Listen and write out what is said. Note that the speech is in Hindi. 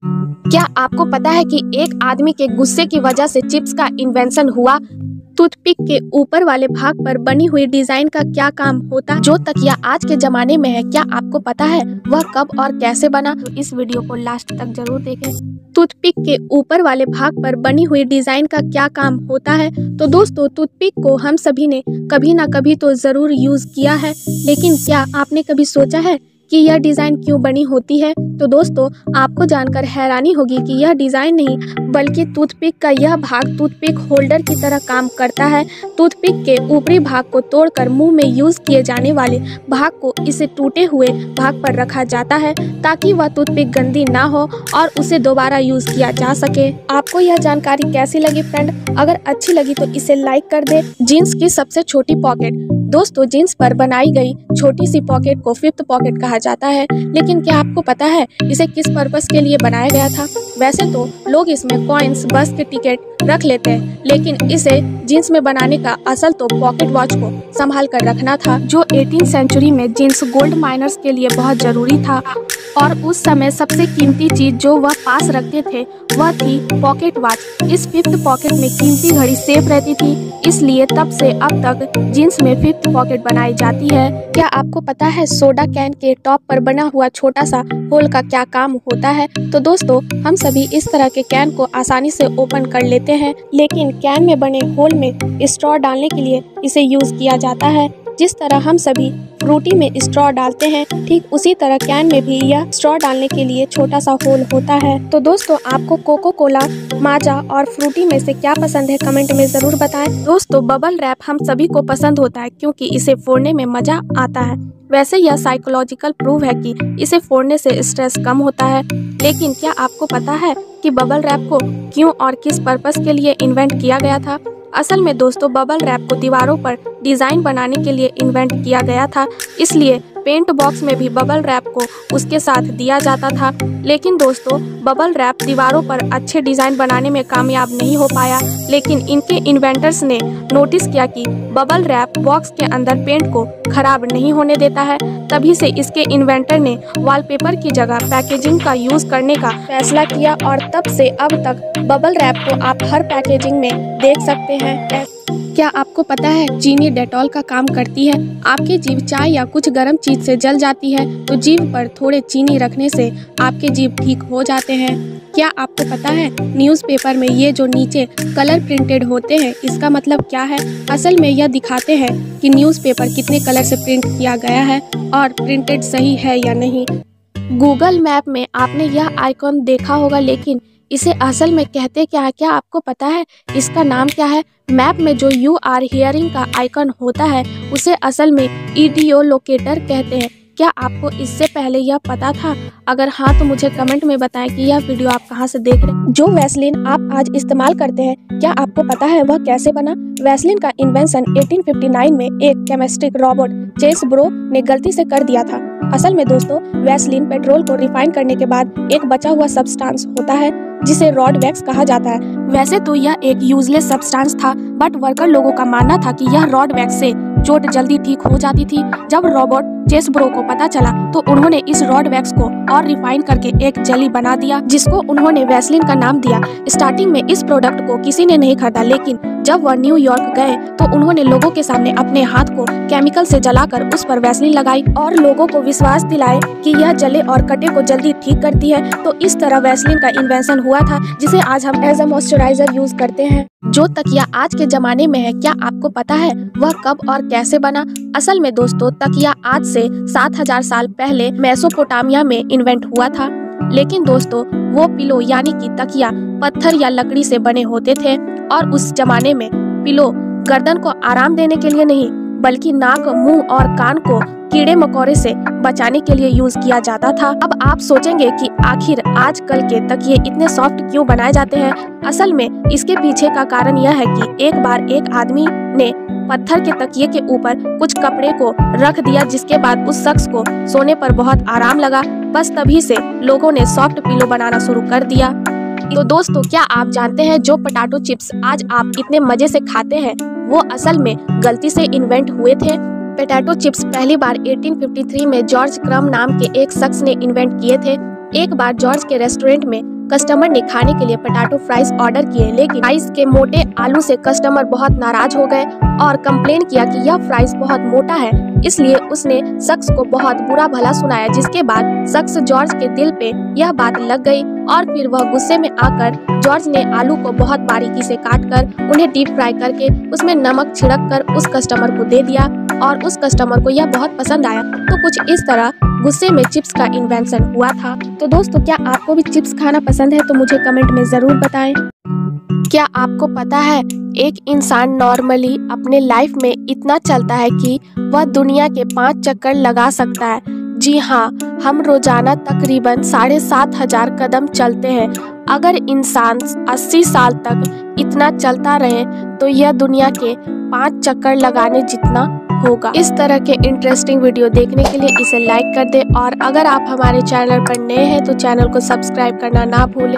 क्या आपको पता है कि एक आदमी के गुस्से की वजह से चिप्स का इन्वेंशन हुआ? टूथपिक के ऊपर वाले भाग पर बनी हुई डिजाइन का क्या काम होता है? जो तकिया आज के जमाने में है, क्या आपको पता है वह कब और कैसे बना? तो इस वीडियो को लास्ट तक जरूर देखें। टूथपिक के ऊपर वाले भाग पर बनी हुई डिजाइन का क्या काम होता है? तो दोस्तों, टूथपिक को हम सभी ने कभी ना कभी तो जरूर यूज किया है, लेकिन क्या आपने कभी सोचा है कि यह डिज़ाइन क्यों बनी होती है? तो दोस्तों, आपको जानकर हैरानी होगी कि यह डिज़ाइन नहीं बल्कि टूथपिक का यह भाग टूथपिक होल्डर की तरह काम करता है। टूथपिक के ऊपरी भाग को तोड़कर मुंह में यूज़ किए जाने वाले भाग को इसे टूटे हुए भाग पर रखा जाता है ताकि वह टूथपिक गंदी ना हो और उसे दोबारा यूज़ किया जा सके। आपको यह जानकारी कैसी लगी फ्रेंड? अगर अच्छी लगी तो इसे लाइक कर दे। जीन्स की सबसे छोटी पॉकेट। दोस्तों, जीन्स पर बनाई गई छोटी सी पॉकेट को फिफ्थ पॉकेट कहा जाता है, लेकिन क्या आपको पता है इसे किस पर्पस के लिए बनाया गया था? वैसे तो लोग इसमें कॉइन्स, बस के टिकट रख लेते हैं, लेकिन इसे जीन्स में बनाने का असल तो पॉकेट वॉच को संभाल कर रखना था। जो 18वीं सेंचुरी में जीन्स गोल्ड माइनर्स के लिए बहुत जरूरी था और उस समय सबसे कीमती चीज जो वह पास रखते थे वह थी पॉकेट वॉच। इस फिफ्थ पॉकेट में कीमती घड़ी सेफ रहती थी, इसलिए तब से अब तक जीन्स में फिफ्थ पॉकेट बनाई जाती है। क्या आपको पता है सोडा कैन के टॉप पर बना हुआ छोटा सा होल का क्या काम होता है? तो दोस्तों, हम सभी इस तरह के कैन को आसानी से ओपन कर लेते हैं, लेकिन कैन में बने होल में स्ट्रॉ डालने के लिए इसे यूज किया जाता है। जिस तरह हम सभी फ्रूटी में स्ट्रॉ डालते हैं, ठीक उसी तरह कैन में भी यह स्ट्रॉ डालने के लिए छोटा सा होल होता है। तो दोस्तों, आपको कोको कोला, माजा और फ्रूटी में से क्या पसंद है कमेंट में जरूर बताएं। दोस्तों, बबल रैप हम सभी को पसंद होता है क्योंकि इसे फोड़ने में मजा आता है। वैसे यह साइकोलॉजिकल प्रूव है कि इसे फोड़ने से स्ट्रेस कम होता है, लेकिन क्या आपको पता है कि बबल रैप को क्यों और किस पर्पस के लिए इन्वेंट किया गया था? असल में दोस्तों, बबल रैप को दीवारों पर डिज़ाइन बनाने के लिए इन्वेंट किया गया था, इसलिए पेंट बॉक्स में भी बबल रैप को उसके साथ दिया जाता था। लेकिन दोस्तों, बबल रैप दीवारों पर अच्छे डिज़ाइन बनाने में कामयाब नहीं हो पाया, लेकिन इनके इन्वेंटर्स ने नोटिस किया कि बबल रैप बॉक्स के अंदर पेंट को खराब नहीं होने देता है। तभी से इसके इन्वेंटर ने वॉलपेपर की जगह पैकेजिंग का यूज़ करने का फैसला किया और तब से अब तक बबल रैप को आप हर पैकेजिंग में देख सकते हैं। क्या आपको पता है चीनी डेटॉल का काम करती है? आपकी जीभ चाय या कुछ गर्म चीज से जल जाती है तो जीभ पर थोड़े चीनी रखने से आपके जीभ ठीक हो जाते हैं। क्या आपको पता है न्यूज़पेपर में ये जो नीचे कलर प्रिंटेड होते हैं, इसका मतलब क्या है? असल में यह दिखाते हैं कि न्यूज़पेपर कितने कलर से प्रिंट किया गया है और प्रिंटेड सही है या नहीं। गूगल मैप में आपने यह आइकॉन देखा होगा, लेकिन इसे असल में कहते क्या है? क्या आपको पता है इसका नाम क्या है? मैप में जो यू आर हियरिंग का आइकन होता है उसे असल में ईडियो लोकेटर कहते हैं। क्या आपको इससे पहले यह पता था? अगर हाँ तो मुझे कमेंट में बताएं कि यह वीडियो आप कहाँ से देख रहे हैं। जो वैसलीन आप आज इस्तेमाल करते हैं, क्या आपको पता है वह कैसे बना? वैसलीन का इन्वेंशन 1859 में एक केमिस्टिक रॉबर्ट चेस ब्रो ने गलती से कर दिया था। असल में दोस्तों, वैसलीन पेट्रोल को रिफाइन करने के बाद एक बचा हुआ सब्सटेंस होता है जिसे रॉड वैक्स कहा जाता है। वैसे तो यह एक यूजलेस सब्सटेंस था, बट वर्कर लोगों का मानना था कि यह रॉड वैक्स से चोट जल्दी ठीक हो जाती थी। जब रॉबर्ट चेसब्रो को पता चला तो उन्होंने इस रॉड वैक्स को और रिफाइन करके एक जेली बना दिया, जिसको उन्होंने वैसलीन का नाम दिया। स्टार्टिंग में इस प्रोडक्ट को किसी ने नहीं खरीदा, लेकिन जब वह न्यूयॉर्क गए तो उन्होंने लोगों के सामने अपने हाथ को केमिकल से जलाकर उस पर वैसलीन लगाई और लोगों को विश्वास दिलाए कि यह जले और कटे को जल्दी ठीक करती है। तो इस तरह वैसलीन का इन्वेंशन हुआ था, जिसे आज हम एज अ मॉइस्चराइजर यूज करते हैं। जो तकिया आज के जमाने में है, क्या आपको पता है वह कब और कैसे बना? असल में दोस्तों, तकिया आज से 7000 साल पहले मेसोपोटामिया में इन्वेंट हुआ था। लेकिन दोस्तों, वो पिलो यानी कि तकिया पत्थर या लकड़ी से बने होते थे और उस जमाने में पिलो गर्दन को आराम देने के लिए नहीं बल्कि नाक, मुंह और कान को कीड़े मकोड़े से बचाने के लिए यूज किया जाता था। अब आप सोचेंगे कि आखिर आजकल के तकिए इतने सॉफ्ट क्यों बनाए जाते हैं? असल में इसके पीछे का कारण यह है कि एक बार एक आदमी ने पत्थर के तकिए के ऊपर कुछ कपड़े को रख दिया, जिसके बाद उस शख्स को सोने पर बहुत आराम लगा। बस तभी से लोगों ने सॉफ्ट पिलो बनाना शुरू कर दिया। तो दोस्तों, क्या आप जानते हैं जो पोटैटो चिप्स आज आप इतने मजे से खाते हैं वो असल में गलती से इन्वेंट हुए थे? पोटैटो चिप्स पहली बार 1853 में जॉर्ज क्रम नाम के एक शख्स ने इन्वेंट किए थे। एक बार जॉर्ज के रेस्टोरेंट में कस्टमर ने खाने के लिए पोटैटो फ्राइज ऑर्डर किए, लेकिन फ्राइज के मोटे आलू से कस्टमर बहुत नाराज हो गए और कंप्लेन किया कि यह फ्राइज बहुत मोटा है। इसलिए उसने शख्स को बहुत बुरा भला सुनाया, जिसके बाद शख्स जॉर्ज के दिल पे यह बात लग गई और फिर वह गुस्से में आकर जॉर्ज ने आलू को बहुत बारीकी से काटकर उन्हें डीप फ्राई करके उसमें नमक छिड़क कर उस कस्टमर को दे दिया और उस कस्टमर को यह बहुत पसंद आया। तो कुछ इस तरह गुस्से में चिप्स का इन्वेंशन हुआ था। तो दोस्तों, क्या आपको भी चिप्स खाना पसंद है? तो मुझे कमेंट में जरूर बताएं। क्या आपको पता है एक इंसान नॉर्मली अपने लाइफ में इतना चलता है कि वह दुनिया के 5 चक्कर लगा सकता है। जी हाँ, हम रोजाना तकरीबन 7,500 कदम चलते हैं। अगर इंसान 80 साल तक इतना चलता रहे तो यह दुनिया के 5 चक्कर लगाने जितना होगा। इस तरह के इंटरेस्टिंग वीडियो देखने के लिए इसे लाइक कर दें और अगर आप हमारे चैनल पर नए हैं तो चैनल को सब्सक्राइब करना ना भूलें।